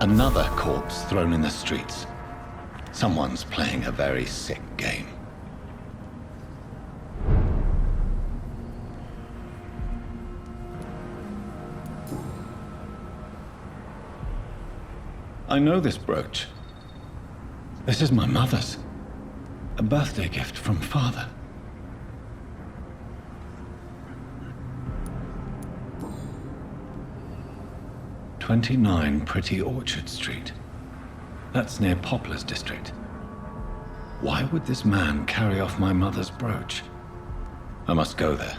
Another corpse thrown in the streets. Someone's playing a very sick game. I know this brooch. This is my mother's. A birthday gift from father. "29 Pretty Orchard Street. That's near Poplar's district. Why would this man carry off my mother's brooch? I must go there.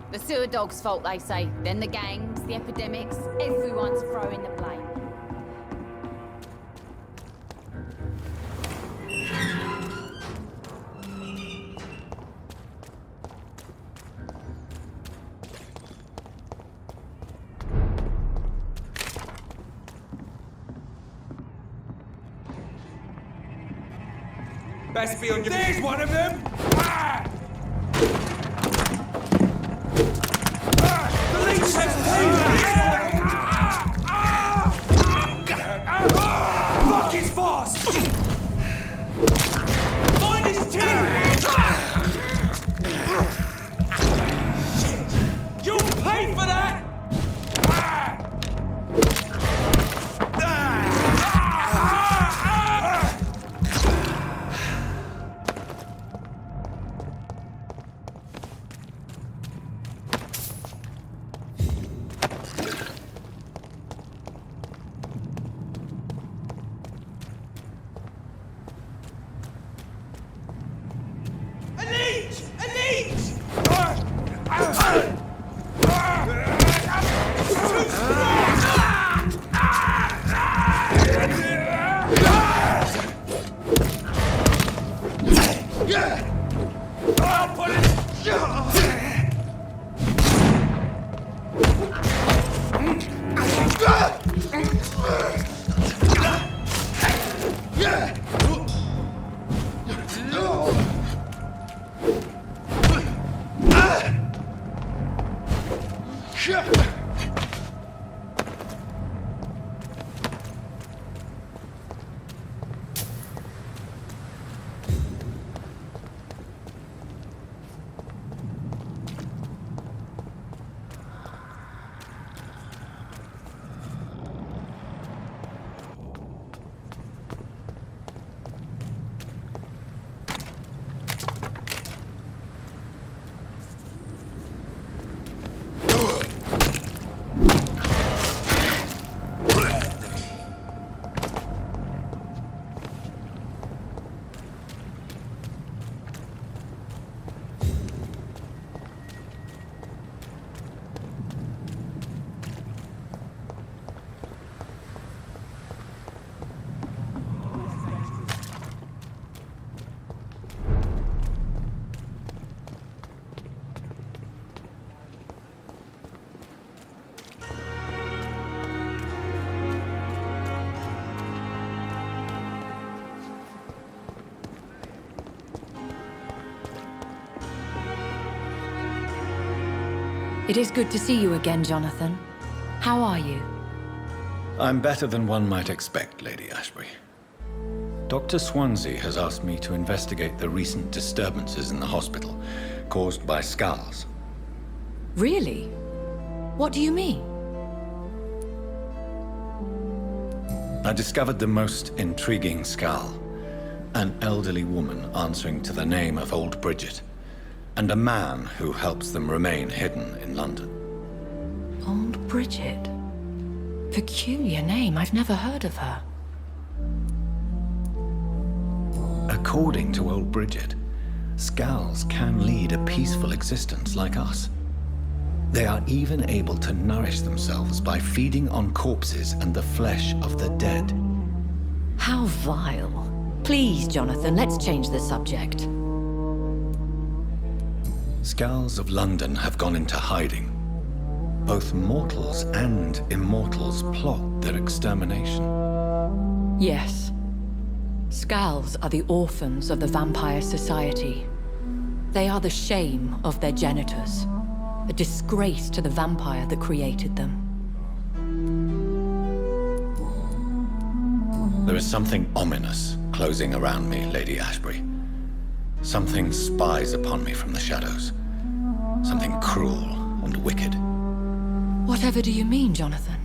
The sewer dog's fault, they say. Then the gangs, the epidemics, everyone's throwing the blame. Best be on your... There's one of them! The leech Fuck, he's fast! Find his teeth! You'll pay for that! It is good to see you again, Jonathan. How are you? I'm better than one might expect, Lady Ashbury. Dr. Swansea has asked me to investigate the recent disturbances in the hospital caused by skulls. Really? What do you mean? I discovered the most intriguing skull. An elderly woman answering to the name of Old Bridget, and a man who helps them remain hidden in London. Old Bridget? Peculiar name, I've never heard of her. According to Old Bridget, skulls can lead a peaceful existence like us. They are even able to nourish themselves by feeding on corpses and the flesh of the dead. How vile. Please, Jonathan, let's change the subject. Skulls of London have gone into hiding. Both mortals and immortals plot their extermination. Yes. Skulls are the orphans of the Vampire Society. They are the shame of their genitors, a disgrace to the vampire that created them. There is something ominous closing around me, Lady Ashbury. Something spies upon me from the shadows. Something cruel and wicked. Whatever do you mean, Jonathan?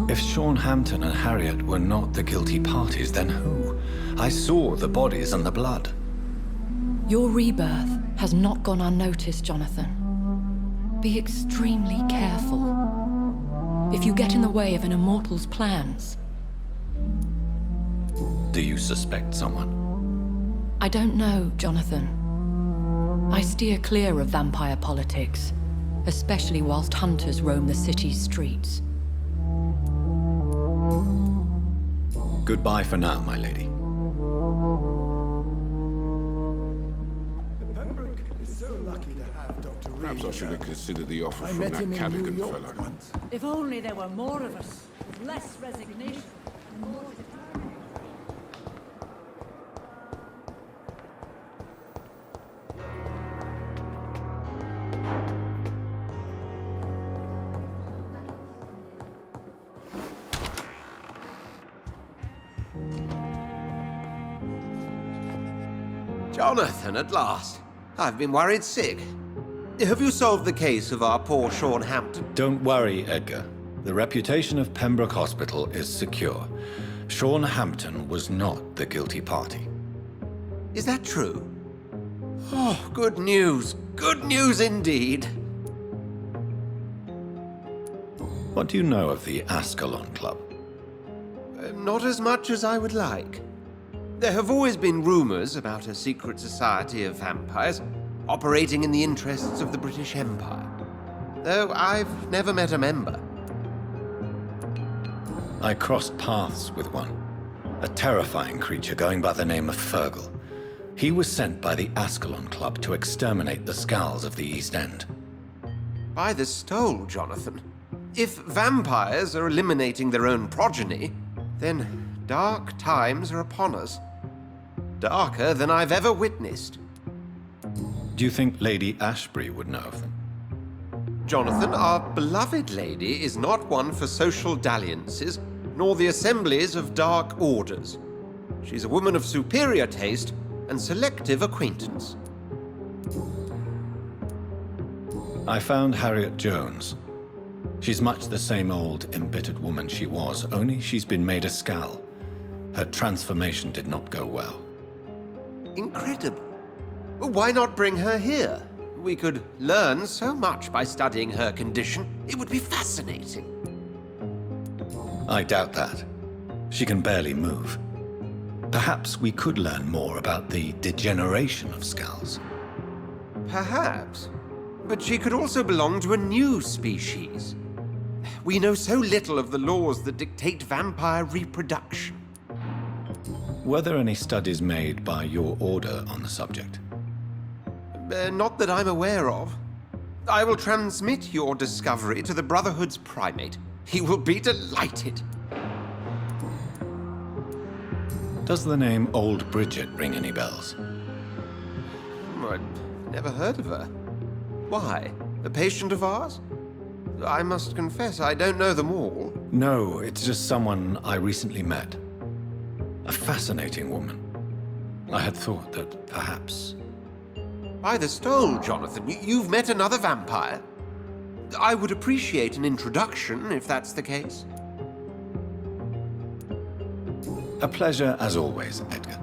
If Sean Hampton and Harriet were not the guilty parties, then who? I saw the bodies and the blood. Your rebirth has not gone unnoticed, Jonathan. Be extremely careful. If you get in the way of an immortal's plans... Do you suspect someone? I don't know, Jonathan. I steer clear of vampire politics, especially whilst hunters roam the city's streets. Goodbye for now, my lady. Pembroke is so lucky to have Dr. Reed. Perhaps I should have considered the offer I from met that him in Cadigan New York fellow. once. If only there were more of us, with less resignation. And more Jonathan, at last. I've been worried sick. Have you solved the case of our poor Sean Hampton? Don't worry, Edgar. The reputation of Pembroke Hospital is secure. Sean Hampton was not the guilty party. Is that true? Oh, good news. Good news indeed. What do you know of the Ascalon Club? Not as much as I would like. There have always been rumors about a secret society of vampires operating in the interests of the British Empire, though I've never met a member. I crossed paths with one, a terrifying creature going by the name of Fergal. He was sent by the Ascalon Club to exterminate the Skulls of the East End. By the stole, Jonathan. If vampires are eliminating their own progeny, then dark times are upon us. Darker than I've ever witnessed. Do you think Lady Ashbury would know of them? Jonathan, our beloved lady is not one for social dalliances, nor the assemblies of dark orders. She's a woman of superior taste and selective acquaintance. I found Harriet Jones. She's much the same old, embittered woman she was, only she's been made a skull. Her transformation did not go well. Incredible. Why not bring her here? We could learn so much by studying her condition. It would be fascinating. I doubt that. She can barely move. Perhaps we could learn more about the degeneration of skulls. Perhaps. But she could also belong to a new species. We know so little of the laws that dictate vampire reproduction. Were there any studies made by your order on the subject? Not that I'm aware of. I will transmit your discovery to the Brotherhood's primate. He will be delighted. Does the name Old Bridget ring any bells? Never heard of her. Why? A patient of ours? I must confess, I don't know them all. No, it's just someone I recently met. A fascinating woman. I had thought that perhaps... By the stole, Jonathan, you've met another vampire? I would appreciate an introduction, if that's the case. A pleasure as always, Edgar.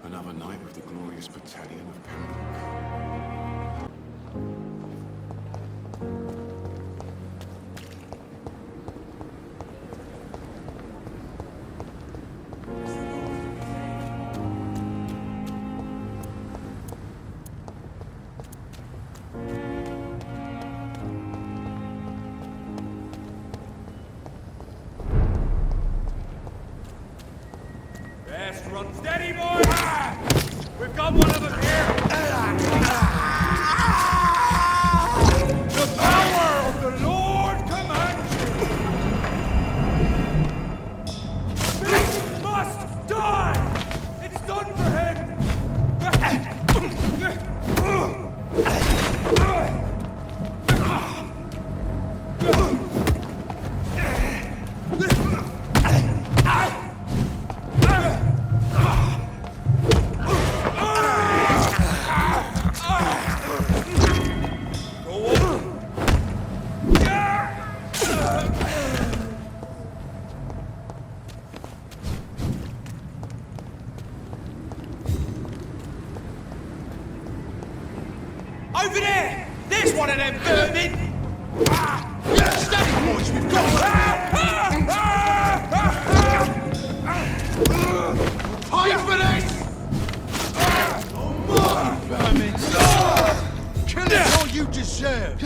Another night with the glorious battalion of Pembroke. Fast run steady, boys! We've got one of them here! The power of the Lord commands you! This must die! It's done for him! Over there! There's one of them vermin! Steady, boys, we've got Pay for this! Vermin! Kill it all you deserve!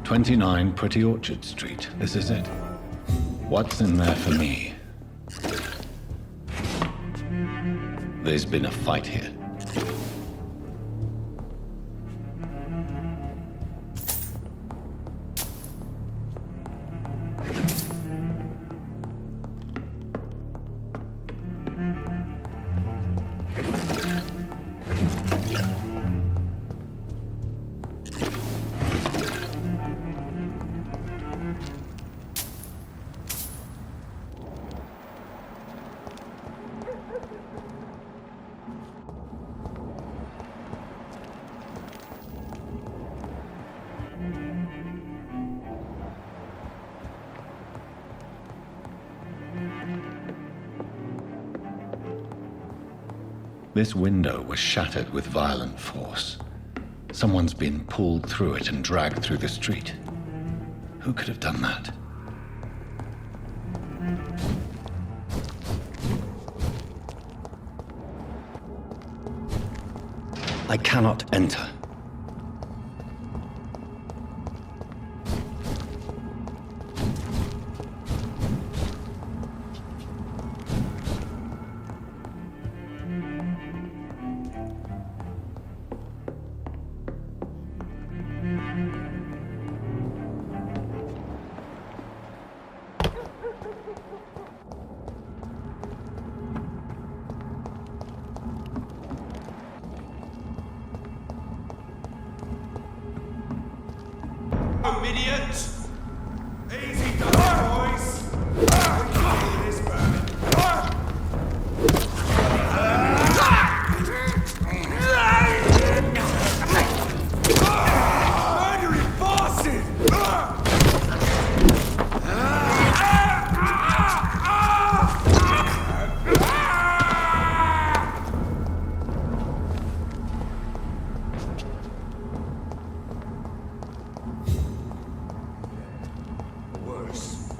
"29 Pretty Orchard Street. This is it. What's in there for me? There's been a fight here. This window was shattered with violent force. Someone's been pulled through it and dragged through the street. Who could have done that? I cannot enter. Oh, idiot! Easy done, boys! We can do this, vermin. Murdering bastard! Worse,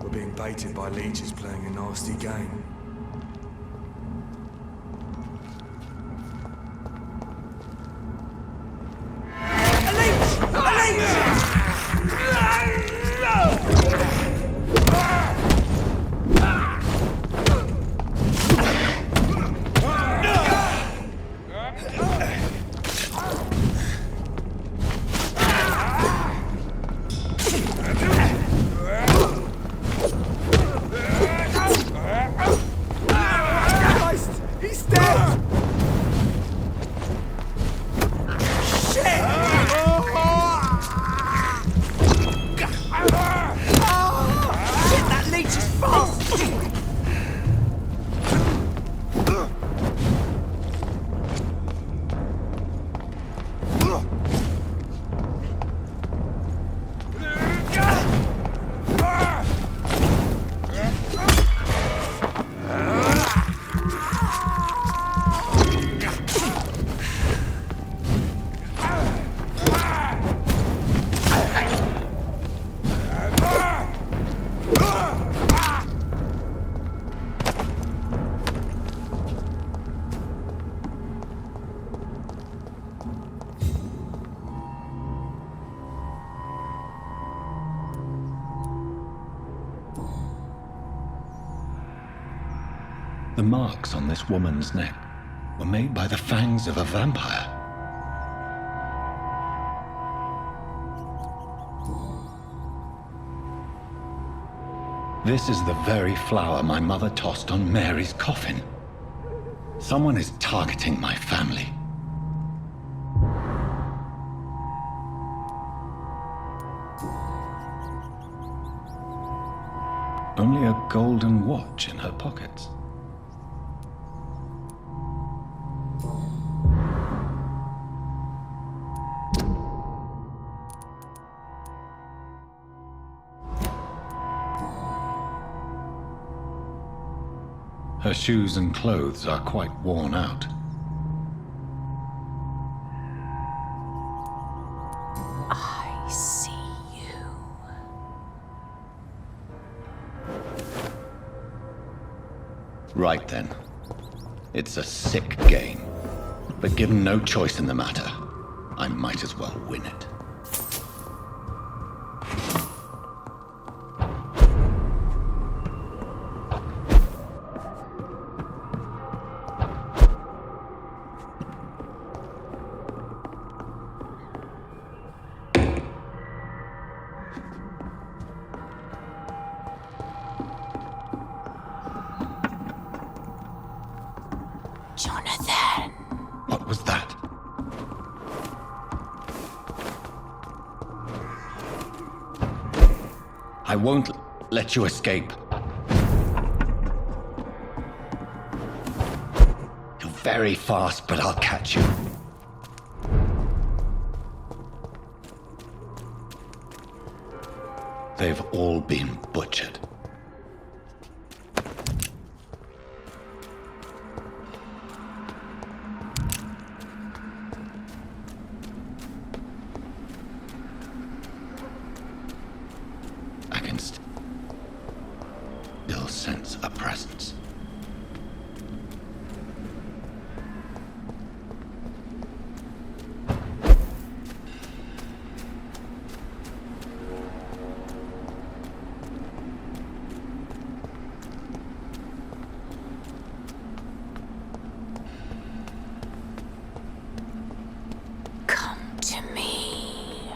we're being baited by leeches playing a nasty game. The marks on this woman's neck. were made by the fangs of a vampire. This is the very flower my mother tossed on Mary's coffin. Someone is targeting my family. Only a golden watch in her pockets. Her shoes and clothes are quite worn out. I see you. Right then. It's a sick game. But given no choice in the matter, I might as well win it. Jonathan! What was that? I won't let you escape. You're very fast, but I'll catch you. They've all been butchered. I can still sense a presence. Come to me.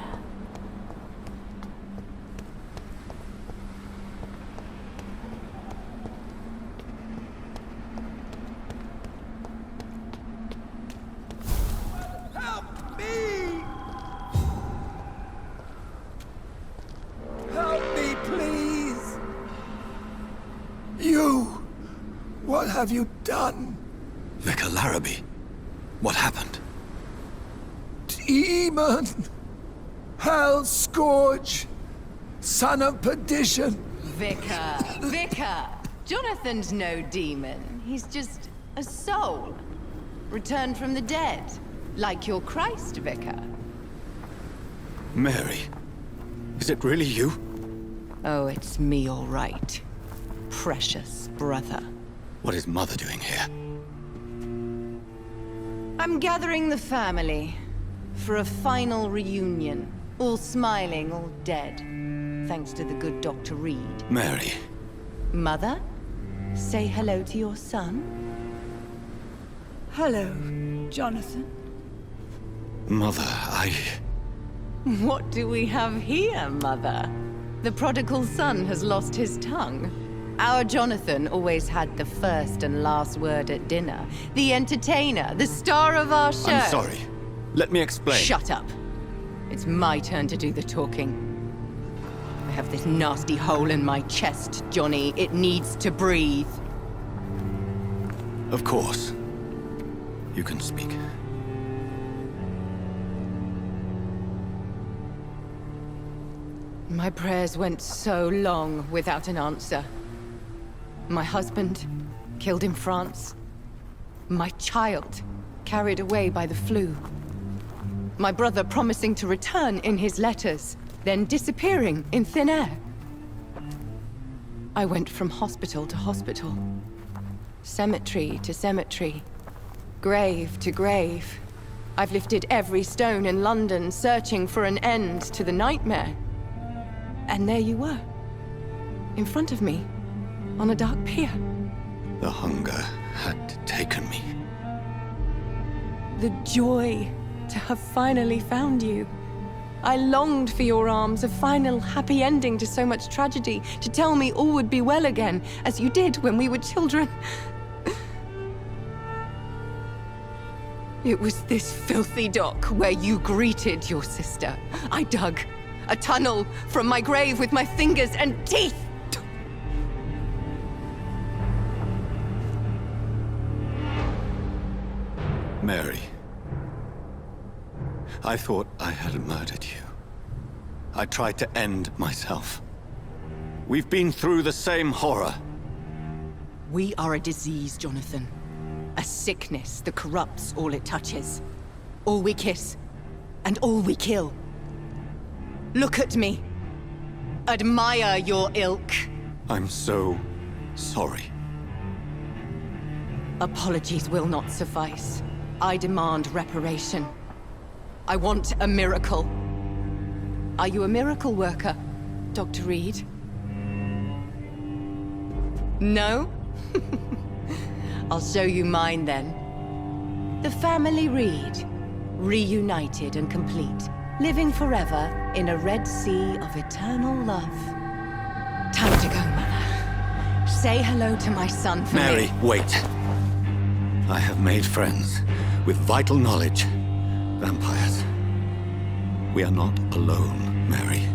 Help me! Help me, please! You! What have you done? Vicar Larrabee, what happened? Demon! Hell Scourge! Son of perdition! Vicar! Jonathan's no demon. He's just a soul. Returned from the dead. Like your Christ, Vicar. Mary, is it really you? Oh, it's me, all right. Precious brother. What is Mother doing here? I'm gathering the family for a final reunion. All smiling, all dead. Thanks to the good Dr. Reed. Mary, Mother, say hello to your son. Hello, Jonathan. Mother, What do we have here, Mother? The prodigal son has lost his tongue. Our Jonathan always had the first and last word at dinner. The entertainer, the star of our show. I'm sorry. Let me explain. Shut up. It's my turn to do the talking. I have this nasty hole in my chest, Johnny. It needs to breathe. Of course. You can speak. My prayers went so long without an answer. My husband, killed in France. My child, carried away by the flu. My brother promising to return in his letters, then disappearing in thin air. I went from hospital to hospital. Cemetery to cemetery. Grave to grave. I've lifted every stone in London, searching for an end to the nightmare. And there you were. In front of me. On a dark pier. The hunger had taken me. The joy to have finally found you. I longed for your arms, a final happy ending to so much tragedy, to tell me all would be well again, as you did when we were children. It was this filthy dock where you greeted your sister. I dug a tunnel from my grave with my fingers and teeth. Mary, I thought I had murdered you. I tried to end myself. We've been through the same horror. We are a disease, Jonathan. A sickness that corrupts all it touches. All we kiss, and all we kill. Look at me. Admire your ilk. I'm so sorry. Apologies will not suffice. I demand reparation. I want a miracle. Are you a miracle worker, Dr. Reed? No? I'll show you mine then. The family Reed, reunited and complete, living forever in a red sea of eternal love. Time to go, Mother. Say hello to my son for Mary, me. wait. I have made friends with vital knowledge. Vampires. We are not alone, Mary.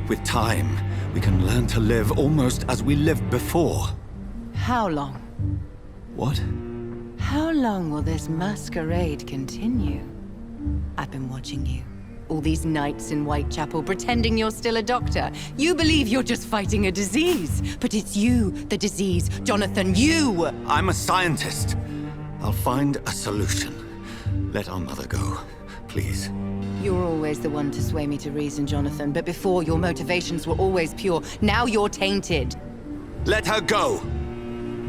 With time, we can learn to live almost as we lived before. How long? What? How long will this masquerade continue? I've been watching you. All these nights in Whitechapel pretending you're still a doctor. You believe you're just fighting a disease. But it's you, the disease. Jonathan, you! I'm a scientist. I'll find a solution. Let our mother go, please. You're always the one to sway me to reason, Jonathan. But before, your motivations were always pure. Now you're tainted. Let her go!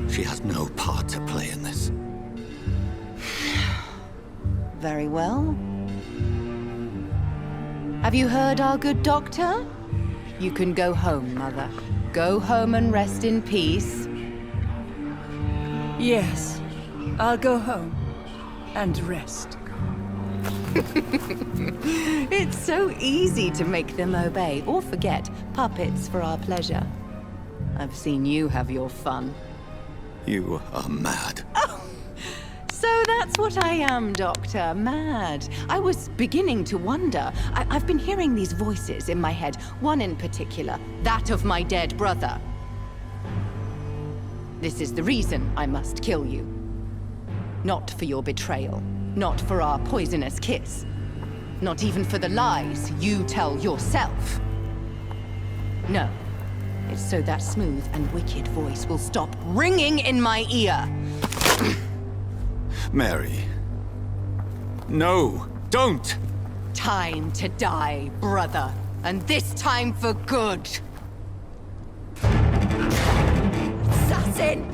She has no part to play in this. Very well. Have you heard our good doctor? You can go home, Mother. Go home and rest in peace. Yes, I'll go home and rest. It's so easy to make them obey or forget puppets for our pleasure. I've seen you have your fun. You are mad. So that's what I am, Doctor. Mad. I was beginning to wonder. I've been hearing these voices in my head, one in particular, that of my dead brother. This is the reason I must kill you. Not for your betrayal, not for our poisonous kiss, not even for the lies you tell yourself. No, it's so that smooth and wicked voice will stop ringing in my ear. Mary. No, don't! Time to die, brother. And this time for good. Assassin!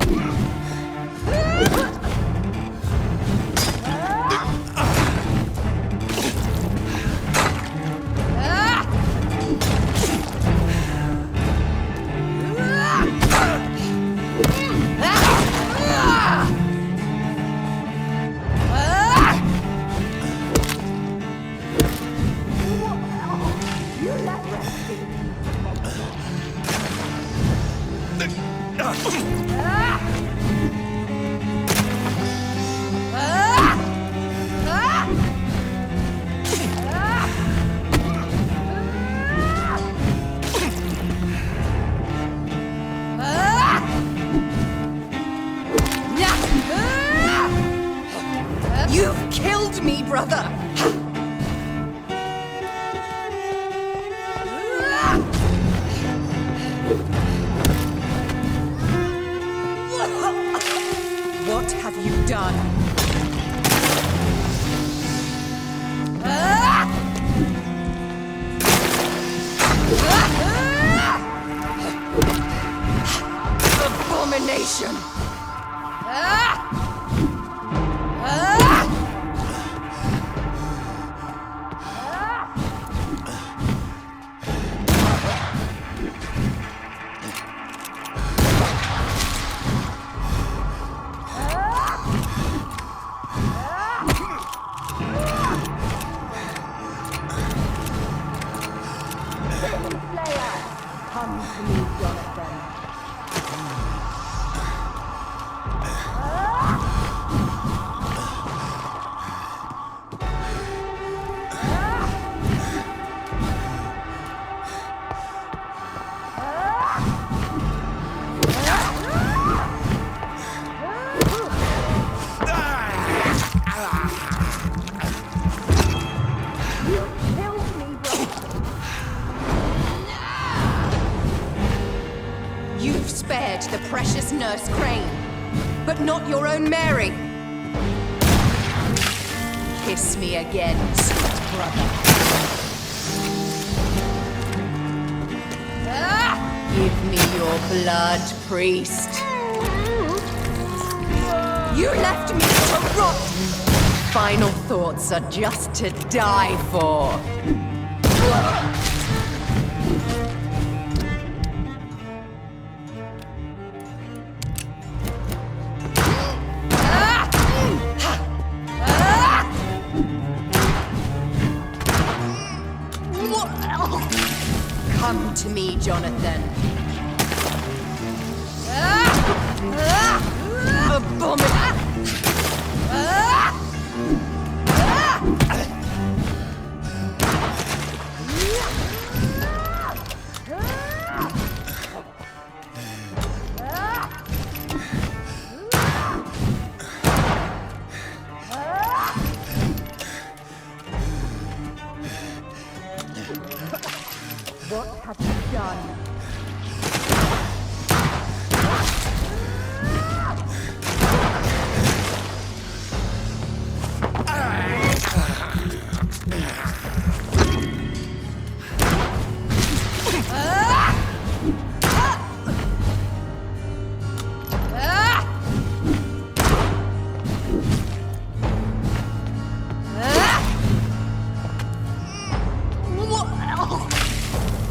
You've killed me, brother! What have you done? Abomination! Nurse Crane, but not your own Mary. Kiss me again, sweet brother. Give me your blood, priest. You left me to rot. Final thoughts are just to die for. Come to me, Jonathan. Abominable. What have you done?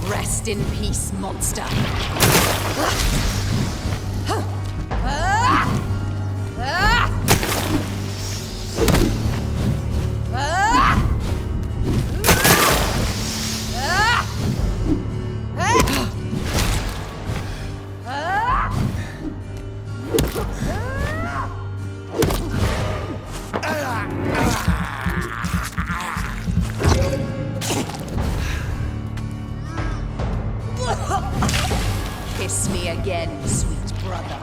Rest in peace, monster. Kiss me again, sweet brother.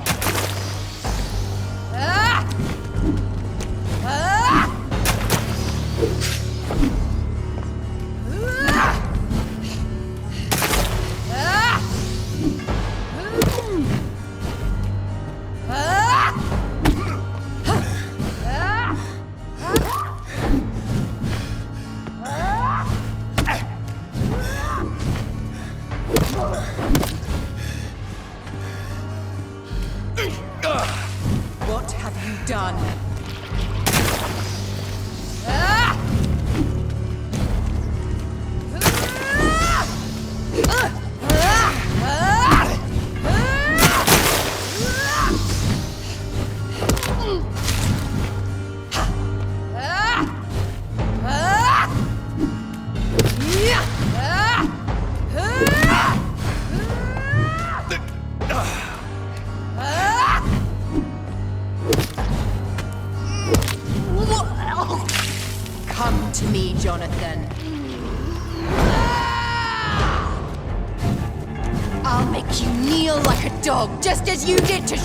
What have you done? Come to me, Jonathan. I'll make you kneel like a dog, just as you did to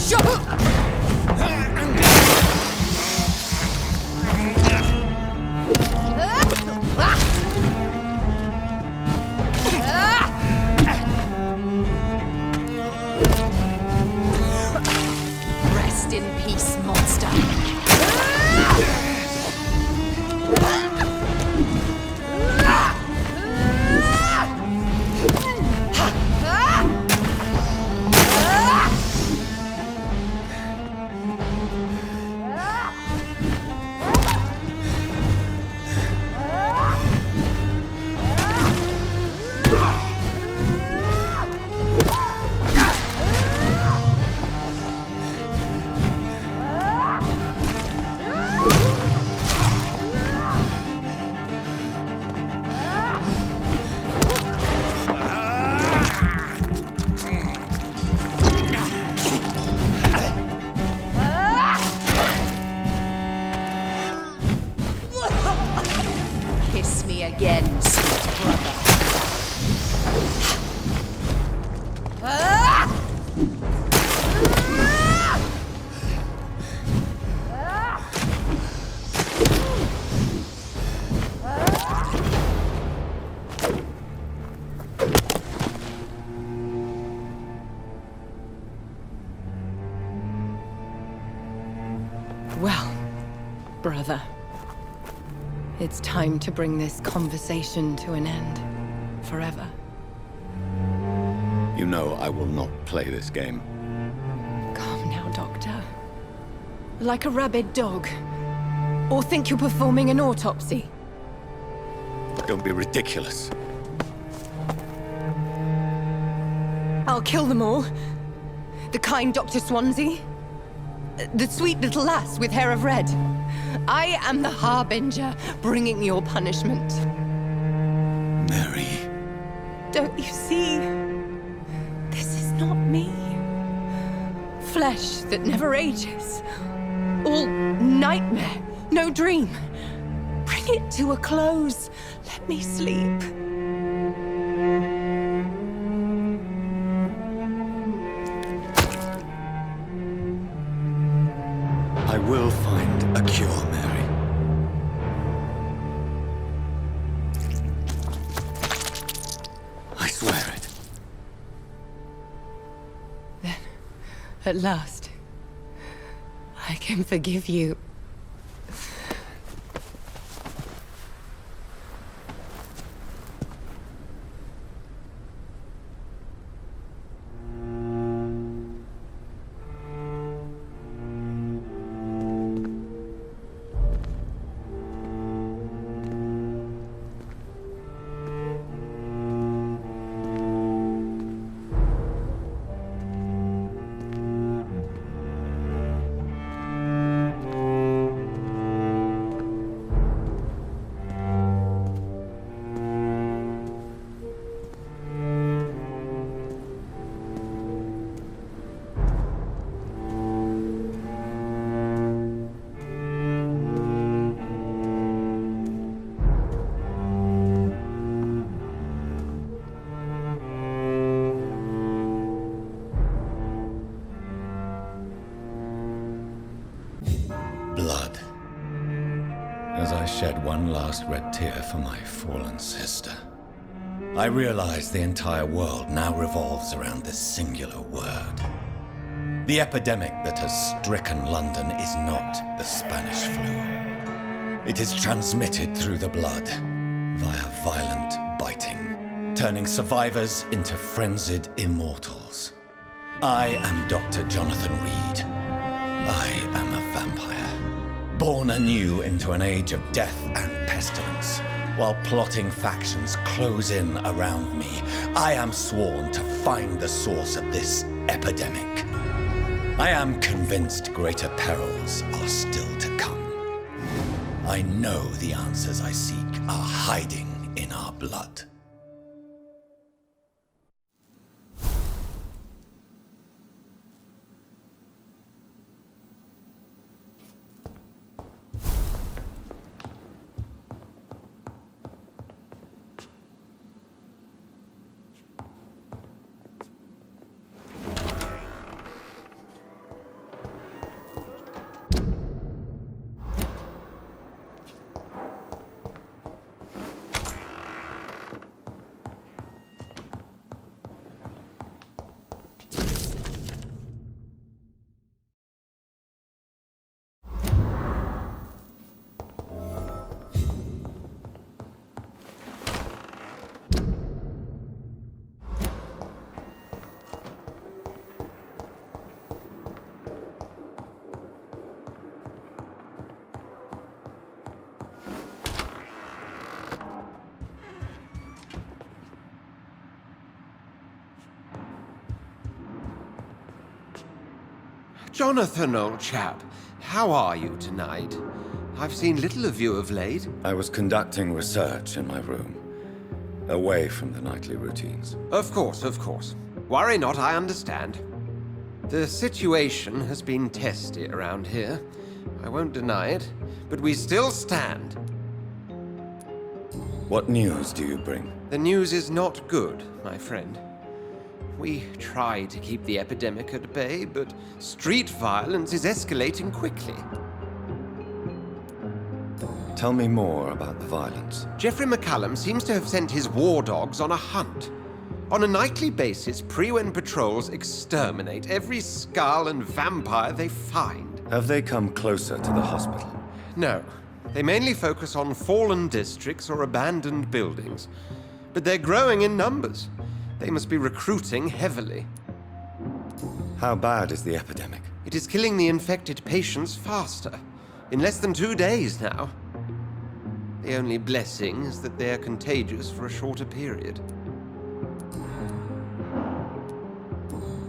Rest in peace, monster. Kiss me again, sweet brother. brother. It's time to bring this conversation to an end. Forever. You know I will not play this game. Calm now, Doctor. Like a rabid dog. Or think you're performing an autopsy. Don't be ridiculous. I'll kill them all. The kind Dr. Swansea. The sweet little lass with hair of red. I am the Harbinger, bringing your punishment. Mary. Don't you see? This is not me. Flesh that never ages. All nightmare, no dream. Bring it to a close. Let me sleep. I will find a cure, Mary. I swear it. Then, at last, I can forgive you. Blood. As I shed one last red tear for my fallen sister, I realized the entire world now revolves around this singular word. The epidemic that has stricken London is not the Spanish flu. It is transmitted through the blood, via violent biting, turning survivors into frenzied immortals. I am Dr. Jonathan Reed. I am a vampire, born anew into an age of death and pestilence. While plotting factions close in around me, I am sworn to find the source of this epidemic. I am convinced greater perils are still to come. I know the answers I seek are hiding in our blood. Jonathan, old chap, how are you tonight? I've seen little of you of late. I was conducting research in my room, away from the nightly routines. Of course, of course. Worry not, I understand. The situation has been testy around here. I won't deny it, but we still stand. What news do you bring? The news is not good, my friend. We try to keep the epidemic at bay, but street violence is escalating quickly. Tell me more about the violence. Geoffrey McCallum seems to have sent his war dogs on a hunt. On a nightly basis, Pre-Wen patrols exterminate every skull and vampire they find. Have they come closer to the hospital? No. They mainly focus on fallen districts or abandoned buildings. But they're growing in numbers. They must be recruiting heavily. How bad is the epidemic? It is killing the infected patients faster. In less than 2 days now. The only blessing is that they are contagious for a shorter period.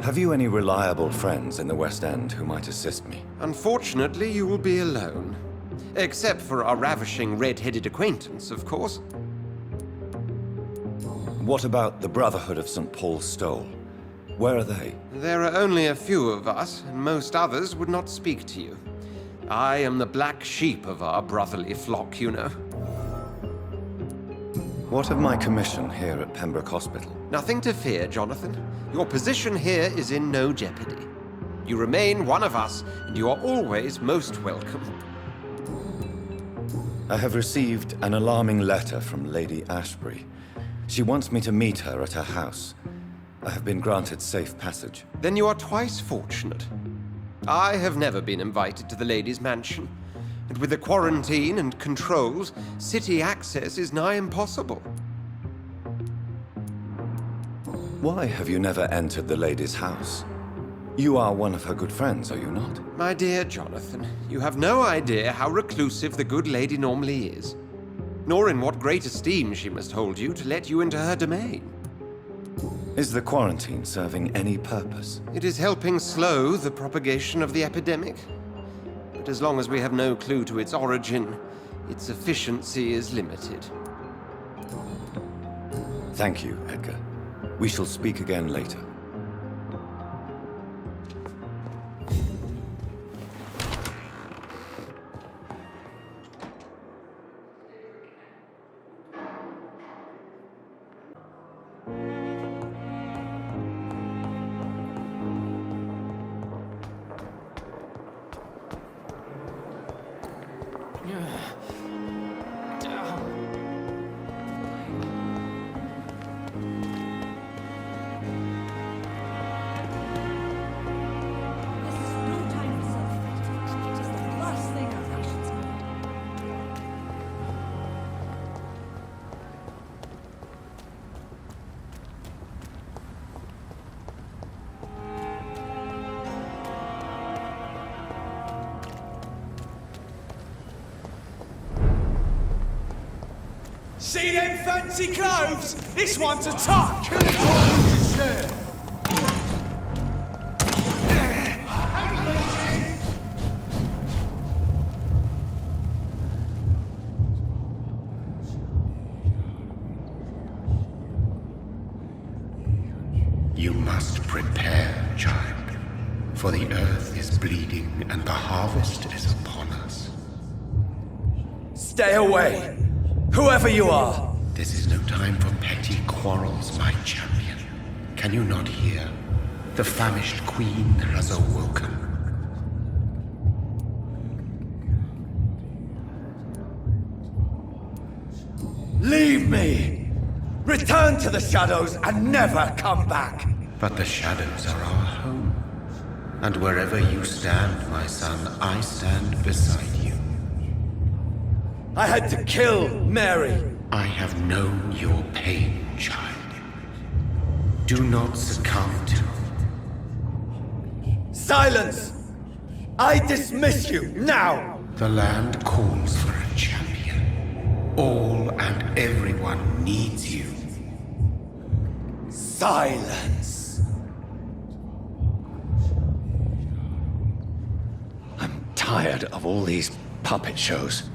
Have you any reliable friends in the West End who might assist me? Unfortunately, you will be alone. Except for our ravishing red-headed acquaintance, of course. What about the Brotherhood of St. Paul's Stole? Where are they? There are only a few of us, and most others would not speak to you. I am the black sheep of our brotherly flock, you know. What of my commission here at Pembroke Hospital? Nothing to fear, Jonathan. Your position here is in no jeopardy. You remain one of us, and you are always most welcome. I have received an alarming letter from Lady Ashbury. She wants me to meet her at her house. I have been granted safe passage. Then you are twice fortunate. I have never been invited to the lady's mansion, and with the quarantine and controls, city access is nigh impossible. Why have you never entered the lady's house? You are one of her good friends, are you not? My dear Jonathan, you have no idea how reclusive the good lady normally is, nor in what great esteem she must hold you to let you into her domain. Is the quarantine serving any purpose? It is helping slow the propagation of the epidemic. But as long as we have no clue to its origin, its efficiency is limited. Thank you, Edgar. We shall speak again later. See them fancy clothes? This one's a top! Kill it all with your share! You must prepare, child, for the earth is bleeding and the harvest is upon us. Stay away! Whoever you are! This is no time for petty quarrels, my champion. Can you not hear? The famished queen has awoken. Leave me! Return to the shadows and never come back! But the shadows are our home. And wherever you stand, my son, I stand beside you. I had to kill Mary. I have known your pain, child. Do not succumb to... Silence! I dismiss you, now! The land calls for a champion. All and everyone needs you. Silence! I'm tired of all these puppet shows.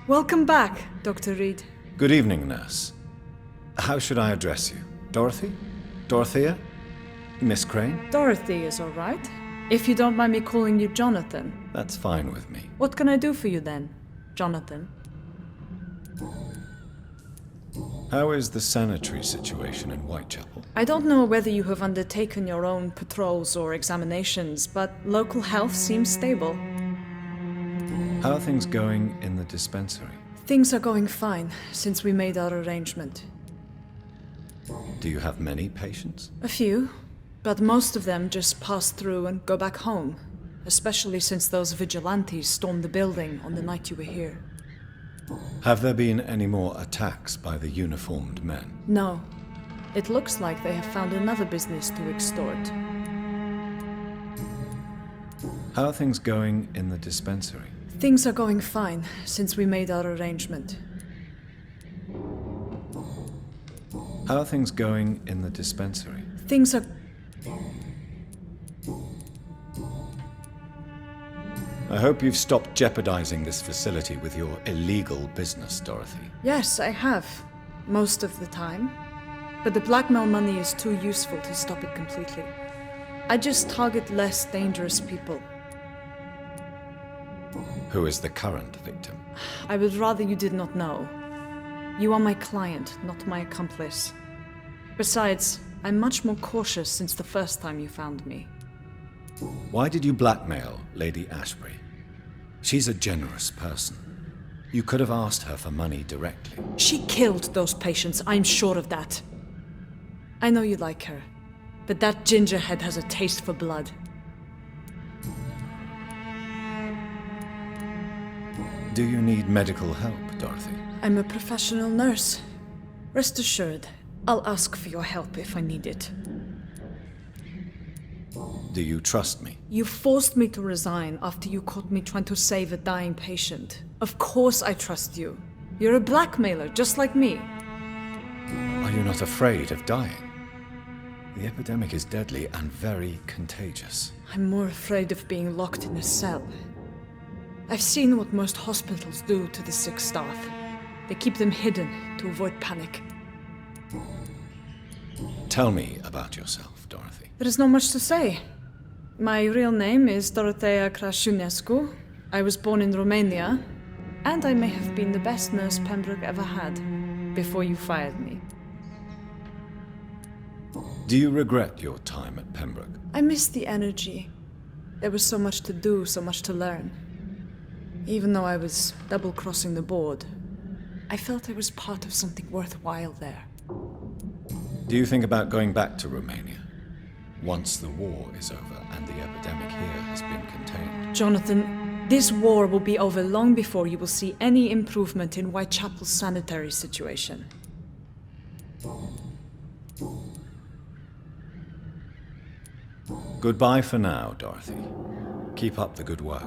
Welcome back, Dr. Reed. Good evening, nurse. How should I address you? Dorothy? Dorothea? Miss Crane? Dorothy is all right. If you don't mind me calling you Jonathan. That's fine with me. What can I do for you then, Jonathan? How is the sanitary situation in Whitechapel? I don't know whether you have undertaken your own patrols or examinations, but local health seems stable. How are things going in the dispensary? Things are going fine since we made our arrangement. Do you have many patients? A few, but most of them just pass through and go back home, especially since those vigilantes stormed the building on the night you were here. Have there been any more attacks by the uniformed men? No. It looks like they have found another business to extort. How are things going in the dispensary? Things are going fine since we made our arrangement. How are things going in the dispensary? Things are... I hope you've stopped jeopardizing this facility with your illegal business, Dorothy. Yes, I have. Most of the time. But the blackmail money is too useful to stop it completely. I just target less dangerous people. Who is the current victim? I would rather you did not know. You are my client, not my accomplice. Besides, I'm much more cautious since the first time you found me. Why did you blackmail Lady Ashbury? She's a generous person. You could have asked her for money directly. She killed those patients, I'm sure of that. I know you like her, but that gingerhead has a taste for blood. Do you need medical help, Dorothy? I'm a professional nurse. Rest assured, I'll ask for your help if I need it. Do you trust me? You forced me to resign after you caught me trying to save a dying patient. Of course I trust you. You're a blackmailer, just like me. Are you not afraid of dying? The epidemic is deadly and very contagious. I'm more afraid of being locked in a cell. I've seen what most hospitals do to the sick staff. They keep them hidden to avoid panic. Tell me about yourself, Dorothy. There is not much to say. My real name is Dorothea Crasciunescu. I was born in Romania, and I may have been the best nurse Pembroke ever had, before you fired me. Do you regret your time at Pembroke? I miss the energy. There was so much to do, so much to learn. Even though I was double-crossing the board, I felt I was part of something worthwhile there. Do you think about going back to Romania? Once the war is over and the epidemic here has been contained. Jonathan, this war will be over long before you will see any improvement in Whitechapel's sanitary situation. Goodbye for now, Dorothy. Keep up the good work.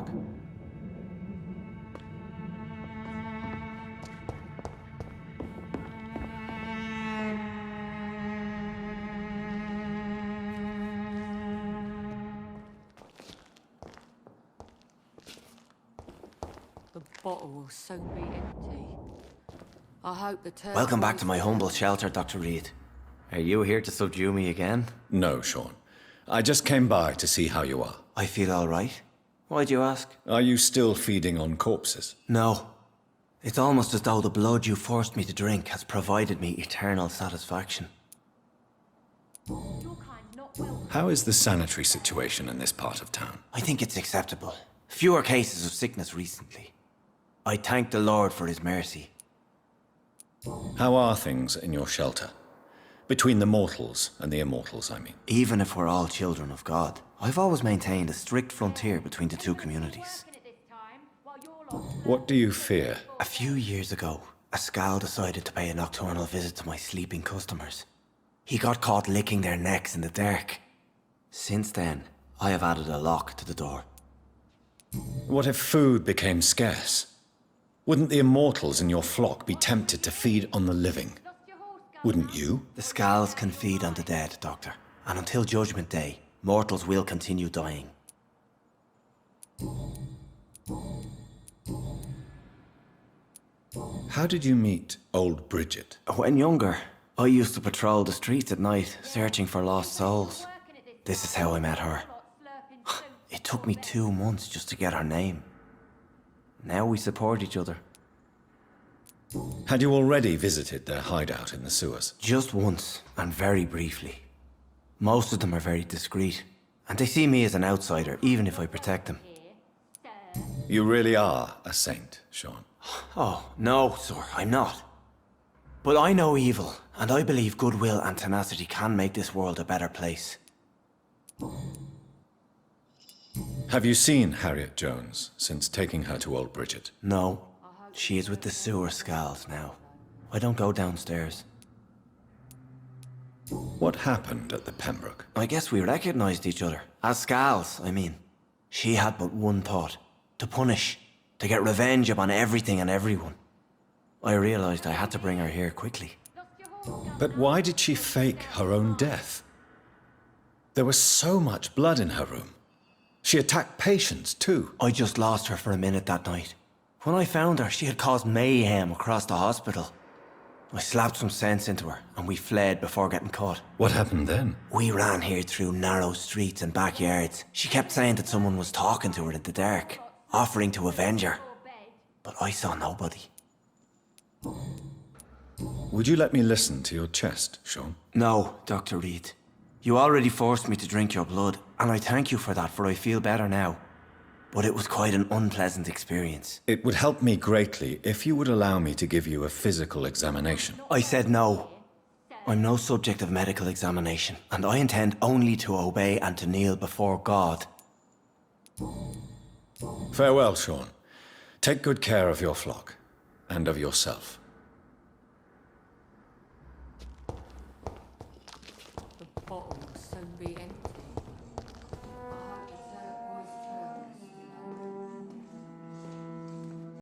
The bottle will soon be empty. I hope the turtle... Welcome back to my humble shelter, Dr. Reed. Are you here to subdue me again? No, Sean. I just came by to see how you are. I feel all right. Why'd you ask? Are you still feeding on corpses? No. It's almost as though the blood you forced me to drink has provided me eternal satisfaction. How is the sanitary situation in this part of town? I think it's acceptable. Fewer cases of sickness recently. I thank the Lord for his mercy. How are things in your shelter? Between the mortals and the immortals, I mean. Even if we're all children of God, I've always maintained a strict frontier between the two communities. What do you fear? A few years ago, a Skal decided to pay a nocturnal visit to my sleeping customers. He got caught licking their necks in the dark. Since then, I have added a lock to the door. What if food became scarce? Wouldn't the immortals in your flock be tempted to feed on the living? Wouldn't you? The Skals can feed on the dead, Doctor. And until Judgment Day, mortals will continue dying. How did you meet old Bridget? When younger, I used to patrol the streets at night, searching for lost souls. This is how I met her. It took me 2 months just to get her name. Now we support each other. Had you already visited their hideout in the sewers? Just once, and very briefly. Most of them are very discreet, and they see me as an outsider, even if I protect them. You really are a saint, Sean. Oh, no, sir, I'm not. But I know evil, and I believe goodwill and tenacity can make this world a better place. Have you seen Harriet Jones since taking her to Old Bridget? No, she is with the sewer Scals now. I don't go downstairs. What happened at the Pembroke? I guess we recognized each other. As Scals, I mean. She had but one thought. To punish. To get revenge upon everything and everyone. I realized I had to bring her here quickly. But why did she fake her own death? There was so much blood in her room. She attacked patients, too. I just lost her for a minute that night. When I found her, she had caused mayhem across the hospital. I slapped some sense into her, and we fled before getting caught. What happened then? We ran here through narrow streets and backyards. She kept saying that someone was talking to her in the dark, offering to avenge her. But I saw nobody. Would you let me listen to your chest, Sean? No, Dr. Reed. You already forced me to drink your blood, and I thank you for that, for I feel better now. But it was quite an unpleasant experience. It would help me greatly if you would allow me to give you a physical examination. I said no. I'm no subject of medical examination, and I intend only to obey and to kneel before God. Farewell, Sean. Take good care of your flock, and of yourself. The bottle will soon be empty.